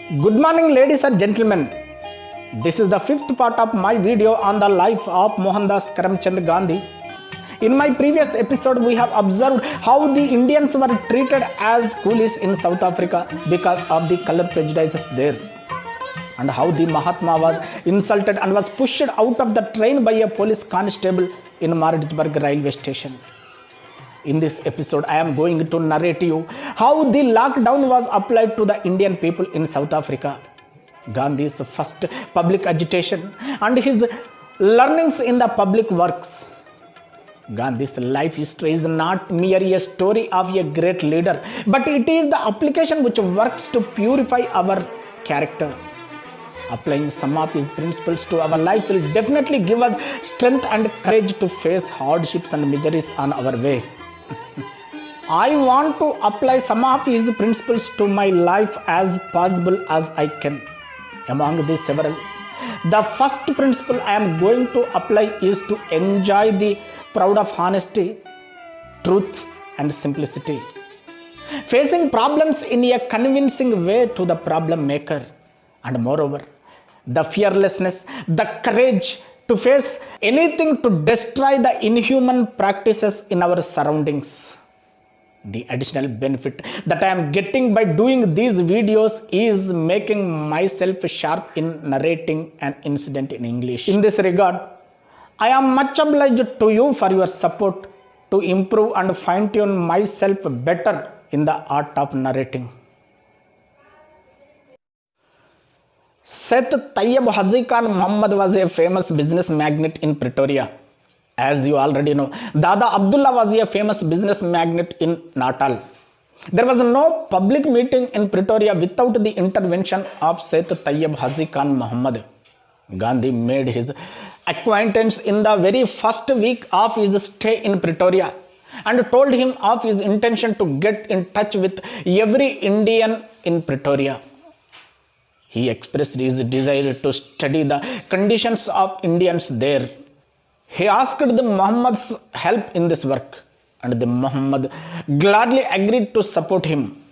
Good morning, ladies and gentlemen. This is the fifth part of my video on the life of Mohandas Karamchand Gandhi. In my previous episode, we have observed how the Indians were treated as coolies in South Africa because of the color prejudices there, and how the Mahatma was insulted and was pushed out of the train by a police constable in Maritzburg railway station. In this episode, I am going to narrate you how the lockdown was applied to the Indian people in South Africa, Gandhi's first public agitation, and his learnings in the public works. Gandhi's life history is not merely a story of a great leader, but it is the application which works to purify our character. Applying some of his principles to our life will definitely give us strength and courage to face hardships and miseries on our way. I want to apply some of his principles to my life as possible as I can. Among these several, the first principle I am going to apply is to enjoy the proud of honesty, truth and simplicity. Facing problems in a convincing way to the problem maker, and moreover, the fearlessness, the courage to face anything to destroy the inhuman practices in our surroundings. The additional benefit that I am getting by doing these videos is making myself sharp in narrating an incident in English. In this regard, I am much obliged to you for your support to improve and fine-tune myself better in the art of narrating. Seth Tayyab Haji Khan Muhammad was a famous business magnate in Pretoria. As you already know, Dada Abdullah was a famous business magnate in Natal. There was no public meeting in Pretoria without the intervention of Seth Tayyab Haji Khan Muhammad. Gandhi made his acquaintance in the very first week of his stay in Pretoria and told him of his intention to get in touch with every Indian in Pretoria. He expressed his desire to study the conditions of Indians there. He asked the Muhammad's help in this work, and the Muhammad gladly agreed to support him.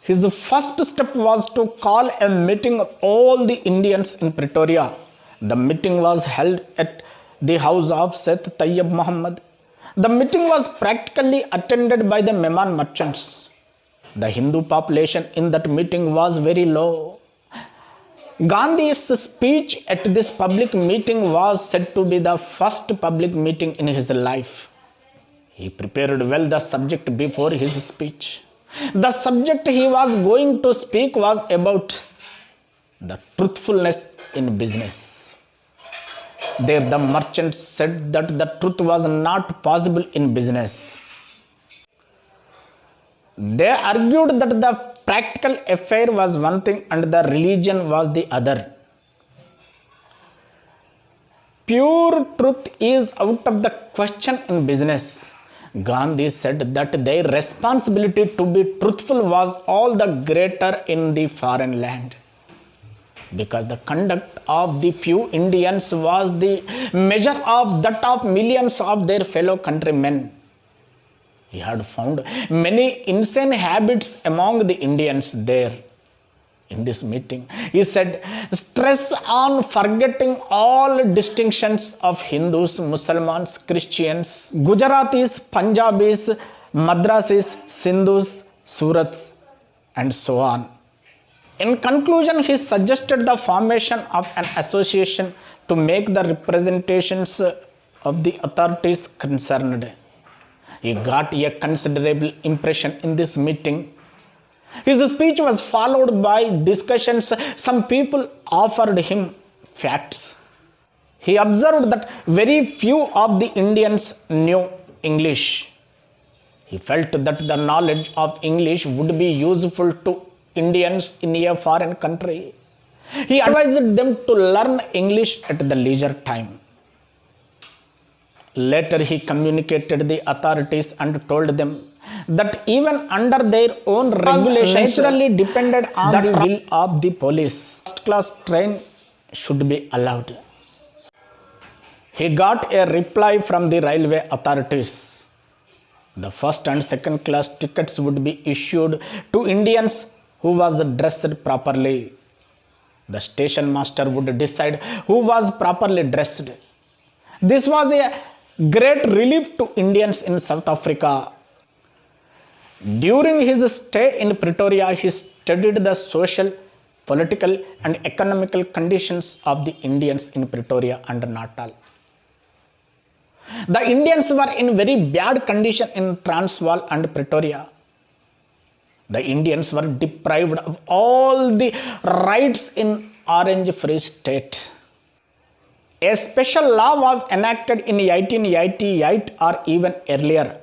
His first step was to call a meeting of all the Indians in Pretoria. The meeting was held at the house of Seth Tayyab Muhammad. The meeting was practically attended by the Mehman merchants. The Hindu population in that meeting was very low. Gandhi's speech at this public meeting was said to be the first public meeting in his life. He prepared well the subject before his speech. The subject he was going to speak was about the truthfulness in business. There the merchants said that the truth was not possible in business. They argued that the practical affair was one thing and the religion was the other. Pure truth is out of the question in business. Gandhi said that their responsibility to be truthful was all the greater in the foreign land, because the conduct of the few Indians was the measure of that of millions of their fellow countrymen. He had found many insane habits among the Indians there. In this meeting, he said, stress on forgetting all distinctions of Hindus, Muslims, Christians, Gujaratis, Punjabis, Madrasis, Sindhus, Surats, and so on. In conclusion, he suggested the formation of an association to make the representations of the authorities concerned. He got a considerable impression in this meeting. His speech was followed by discussions. Some people offered him facts. He observed that very few of the Indians knew English. He felt that the knowledge of English would be useful to Indians in a foreign country. He advised them to learn English at the leisure time. Later, he communicated the authorities and told them that even under their own regulations naturally depended on the will of the police. First-class train should be allowed. He got a reply from the railway authorities. The first and second class tickets would be issued to Indians who was dressed properly. The station master would decide who was properly dressed. This was a great relief to Indians in South Africa. During his stay in Pretoria, he studied the social, political, and economical conditions of the Indians in Pretoria and Natal. The Indians were in very bad condition in Transvaal and Pretoria. The Indians were deprived of all the rights in Orange Free State. A special law was enacted in 1888 or even earlier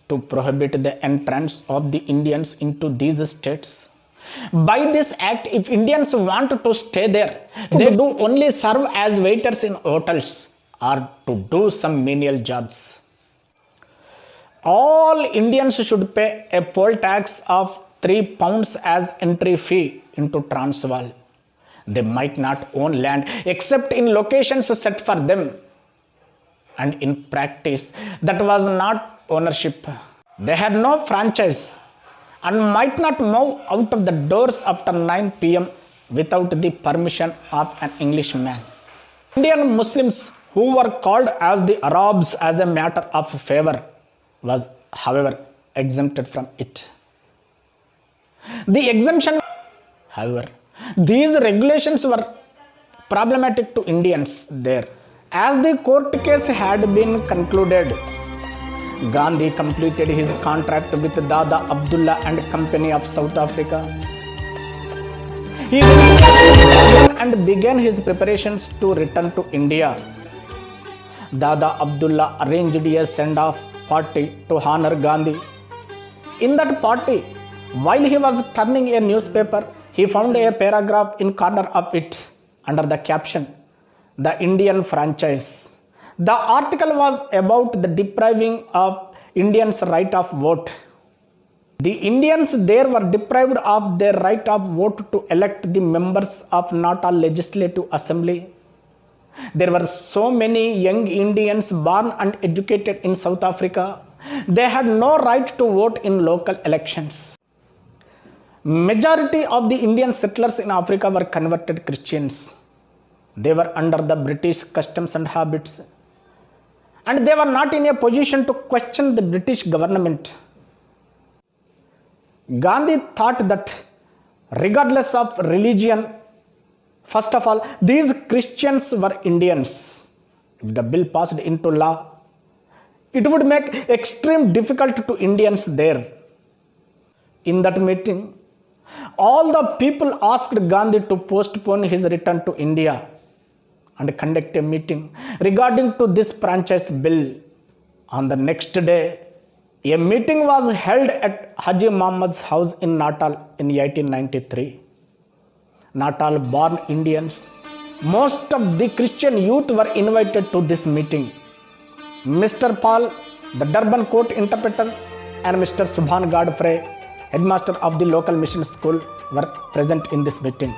to prohibit the entrance of the Indians into these states. By this act, if Indians want to stay there, they do only serve as waiters in hotels or to do some menial jobs. All Indians should pay a poll tax of £3 as entry fee into Transvaal. They might not own land except in locations set for them. And in practice, that was not ownership. They had no franchise and might not move out of the doors after 9 p.m. without the permission of an Englishman. Indian Muslims who were called as the Arabs as a matter of favor was, however, exempted from it. The exemption, however, these regulations were problematic to Indians there. As the court case had been concluded, Gandhi completed his contract with Dada Abdullah and Company of South Africa. He went and began his preparations to return to India. Dada Abdullah arranged a send-off party to honor Gandhi. In that party, while he was turning a newspaper, he found a paragraph in corner of it under the caption, "The Indian Franchise." The article was about the depriving of Indians' right of vote. The Indians there were deprived of their right of vote to elect the members of Natal Legislative Assembly. There were so many young Indians born and educated in South Africa. They had no right to vote in local elections. Majority of the Indian settlers in Africa were converted Christians. They were under the British customs and habits, and they were not in a position to question the British government. Gandhi thought that regardless of religion, first of all, these Christians were Indians. If the bill passed into law, it would make extreme difficult to Indians there. In that meeting, all the people asked Gandhi to postpone his return to India and conduct a meeting regarding to this franchise bill. On the next day, a meeting was held at Haji Muhammad's house in Natal in 1893. Natal-born Indians, most of the Christian youth were invited to this meeting. Mr. Paul, the Durban court interpreter, and Mr. Subhan Godfrey, headmaster of the local mission school, were present in this meeting.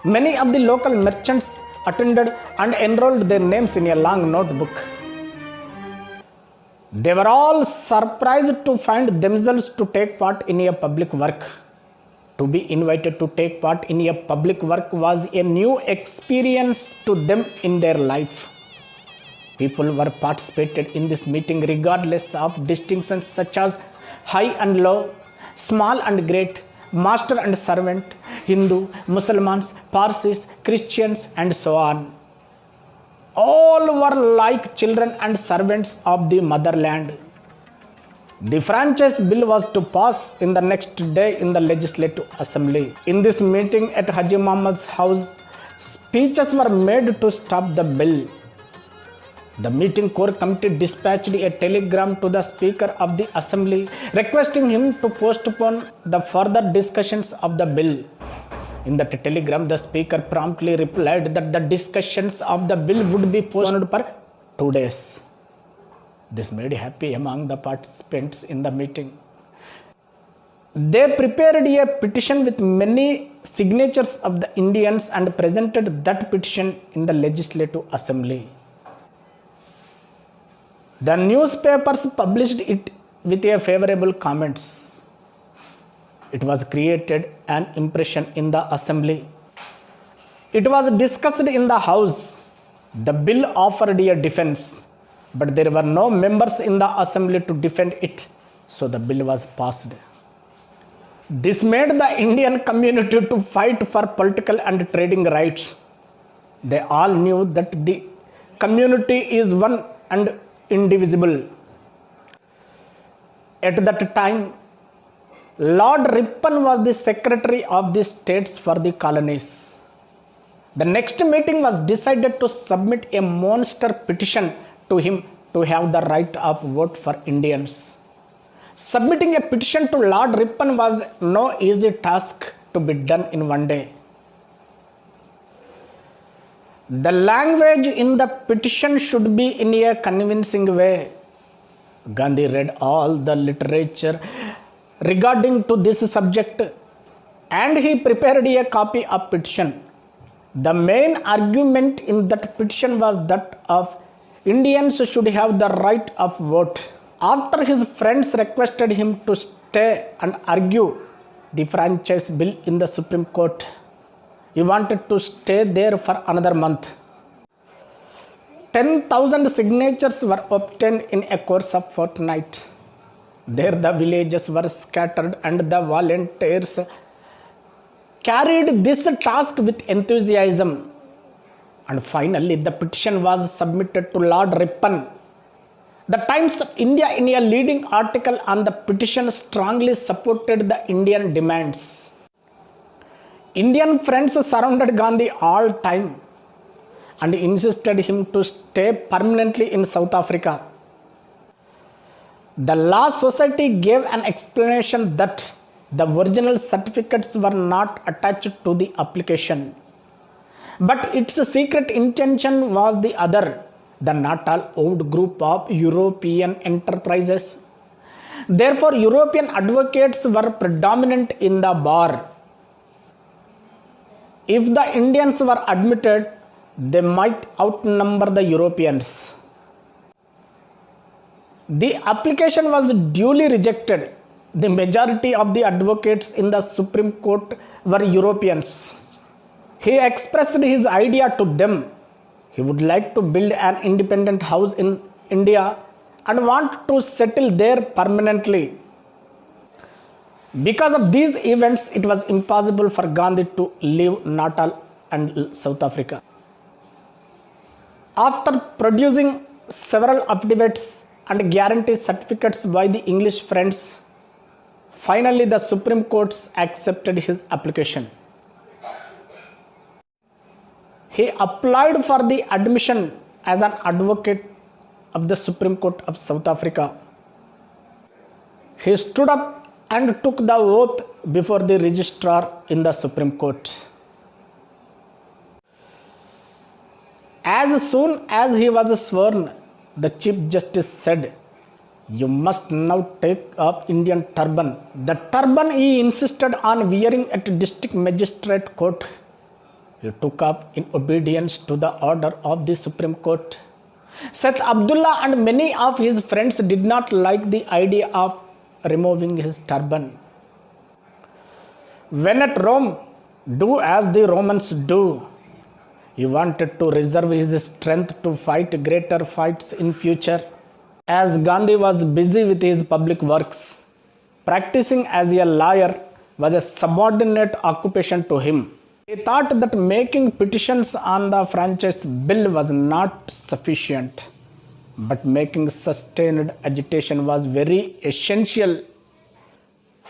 Many of the local merchants attended and enrolled their names in a long notebook. They were all surprised to find themselves to take part in a public work. To be invited to take part in a public work was a new experience to them in their life. People were participated in this meeting regardless of distinctions such as high and low, small and great, master and servant, Hindu, Muslims, Parsis, Christians, and so on. All were like children and servants of the motherland. The franchise bill was to pass in the next day in the Legislative Assembly. In this meeting at Haji Muhammad's house, speeches were made to stop the bill. The meeting core committee dispatched a telegram to the Speaker of the Assembly requesting him to postpone the further discussions of the bill. In that telegram, the Speaker promptly replied that the discussions of the bill would be postponed for 2 days. This made happy among the participants in the meeting. They prepared a petition with many signatures of the Indians and presented that petition in the Legislative Assembly. The newspapers published it with a favorable comments. It was created an impression in the assembly. It was discussed in the house. The bill offered a defense, but there were no members in the assembly to defend it, so the bill was passed. This made the Indian community to fight for political and trading rights. They all knew that the community is one and indivisible. At that time, Lord Ripon was the Secretary of the States for the colonies. The next meeting was decided to submit a monster petition to him to have the right of vote for Indians. Submitting a petition to Lord Ripon was no easy task to be done in one day. The language in the petition should be in a convincing way. Gandhi read all the literature regarding to this subject and he prepared a copy of petition. The main argument in that petition was that of Indians should have the right of vote. After his friends requested him to stay and argue the franchise bill in the Supreme Court, he wanted to stay there for another month. 10,000 signatures were obtained in a course of fortnight. There the villages were scattered and the volunteers carried this task with enthusiasm. And finally the petition was submitted to Lord Ripon. The Times of India in a leading article on the petition strongly supported the Indian demands. Indian friends surrounded Gandhi all time and insisted him to stay permanently in South Africa. The Law Society gave an explanation that the original certificates were not attached to the application, but its secret intention was the other. The Natal owned group of European enterprises. Therefore, European advocates were predominant in the bar. If the Indians were admitted, they might outnumber the Europeans. The application was duly rejected. The majority of the advocates in the Supreme Court were Europeans. He expressed his idea to them. He would like to build an independent house in India and want to settle there permanently. Because of these events, it was impossible for Gandhi to leave Natal and South Africa. After producing several affidavits and guarantee certificates by the English friends, finally the Supreme Court accepted his application. He applied for the admission as an advocate of the Supreme Court of South Africa. He stood up and took the oath before the registrar in the Supreme Court. As soon as he was sworn, the Chief Justice said, "You must now take off Indian turban." The turban he insisted on wearing at District Magistrate Court. He took off in obedience to the order of the Supreme Court. Seth Abdullah and many of his friends did not like the idea of removing his turban. When at Rome, do as the Romans do. He wanted to reserve his strength to fight greater fights in future. As Gandhi was busy with his public works, practicing as a lawyer was a subordinate occupation to him. He thought that making petitions on the franchise bill was not sufficient, but making sustained agitation was very essential.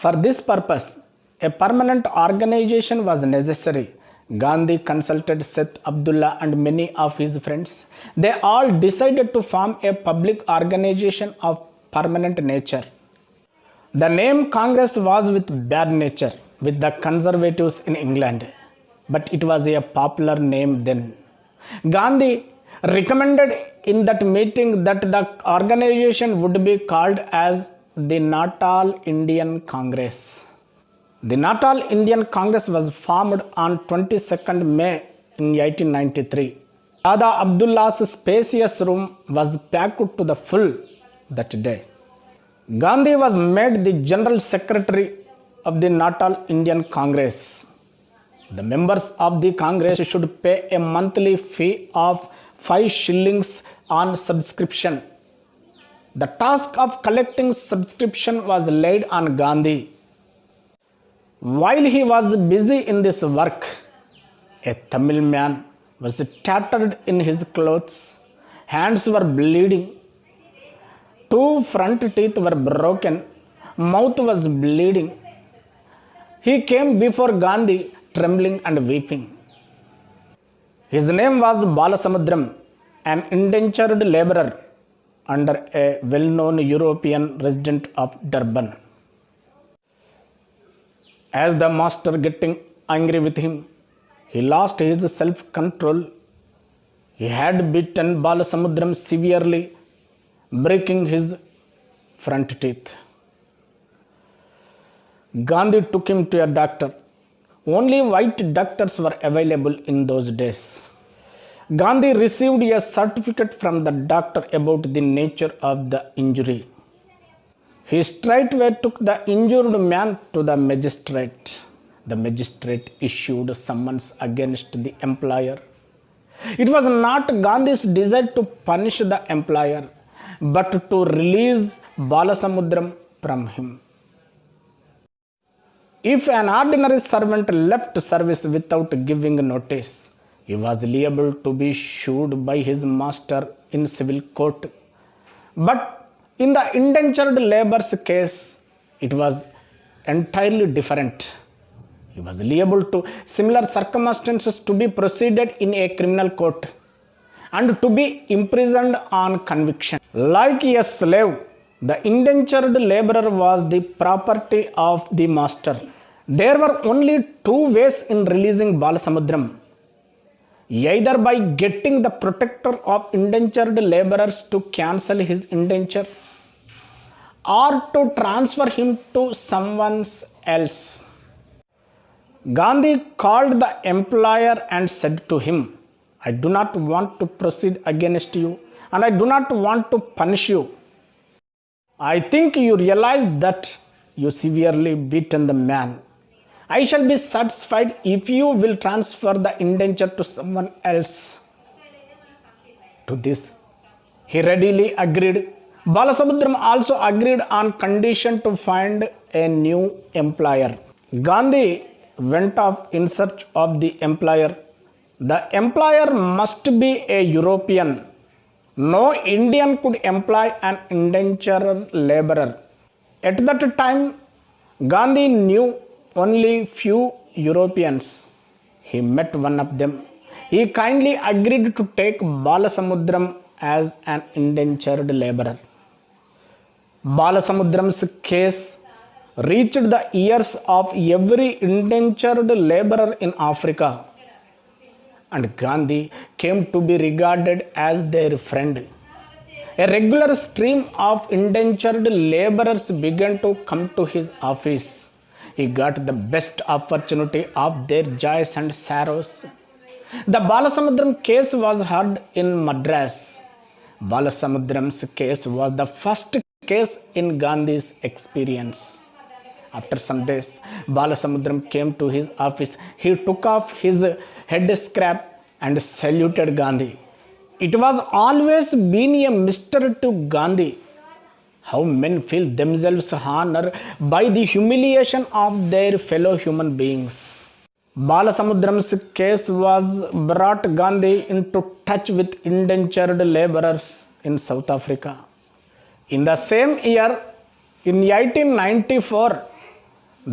For this purpose, a permanent organization was necessary. Gandhi consulted Seth Abdullah and many of his friends. They all decided to form a public organization of permanent nature. The name Congress was with bad nature with the conservatives in England, but it was a popular name then. Gandhi recommended in that meeting that the organization would be called as the Natal Indian Congress. The Natal Indian Congress was formed on 22nd May in 1893. Dada Abdullah's spacious room was packed to the full that day. Gandhi was made the General Secretary of the Natal Indian Congress. The members of the Congress should pay a monthly fee of 5 shillings on subscription. The task of collecting subscription was laid on Gandhi. While he was busy in this work, a Tamil man was tattered in his clothes, hands were bleeding, 2 front teeth were broken, mouth was bleeding. He came before Gandhi trembling and weeping. His name was Balasamudram, an indentured laborer under a well-known European resident of Durban. As the master getting angry with him, he lost his self-control. He had beaten Balasamudram severely, breaking his front teeth. Gandhi took him to a doctor. Only white doctors were available in those days. Gandhi received a certificate from the doctor about the nature of the injury. He straightway took the injured man to the magistrate. The magistrate issued summons against the employer. It was not Gandhi's desire to punish the employer, but to release Balasamudram from him. If an ordinary servant left service without giving notice, he was liable to be sued by his master in civil court. But in the indentured labor's case, it was entirely different. He was liable to similar circumstances to be proceeded in a criminal court and to be imprisoned on conviction. Like a slave, the indentured laborer was the property of the master. There were only 2 ways in releasing Balasamudram. Either by getting the protector of indentured laborers to cancel his indenture or to transfer him to someone else. Gandhi called the employer and said to him, "I do not want to proceed against you and I do not want to punish you. I think you realize that you severely beaten the man. I shall be satisfied if you will transfer the indenture to someone else." To this, he readily agreed. Balasamudram also agreed on condition to find a new employer. Gandhi went off in search of the employer. The employer must be a European. No Indian could employ an indentured laborer. At that time, Gandhi knew only few Europeans. He met one of them. He kindly agreed to take Balasamudram as an indentured laborer. Balasamudram's case reached the ears of every indentured laborer in Africa, and Gandhi came to be regarded as their friend. A regular stream of indentured laborers began to come to his office. He got the best opportunity of their joys and sorrows. The Balasamudram case was heard in Madras. Balasamudram's case was the first case in Gandhi's experience. After some days, Balasamudram came to his office. He took off his headscarf and saluted Gandhi. It was always been a mystery to Gandhi how men feel themselves honored by the humiliation of their fellow human beings. Balasamudram's case was brought Gandhi into touch with indentured laborers in South Africa. In the same year, in 1894,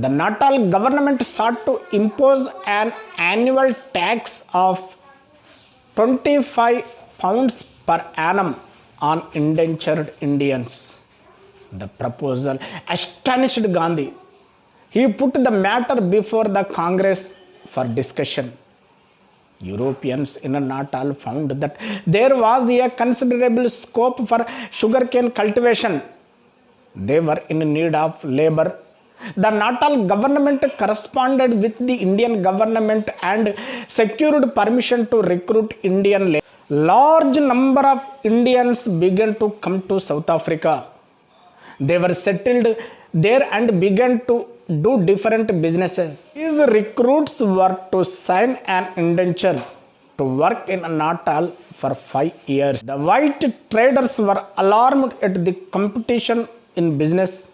the Natal government sought to impose an annual tax of 25 pounds per annum on indentured Indians. The proposal astonished Gandhi. He put the matter before the Congress for discussion. Europeans in Natal found that there was a considerable scope for sugarcane cultivation. They were in need of labor. The Natal government corresponded with the Indian government and secured permission to recruit Indian labor. Large number of Indians began to come to South Africa. They were settled there and began to do different businesses. These recruits were to sign an indenture to work in Natal for 5 years. The white traders were alarmed at the competition in business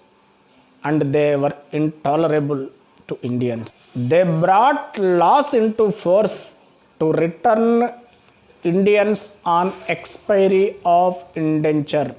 and they were intolerable to Indians. They brought laws into force to return Indians on expiry of indenture.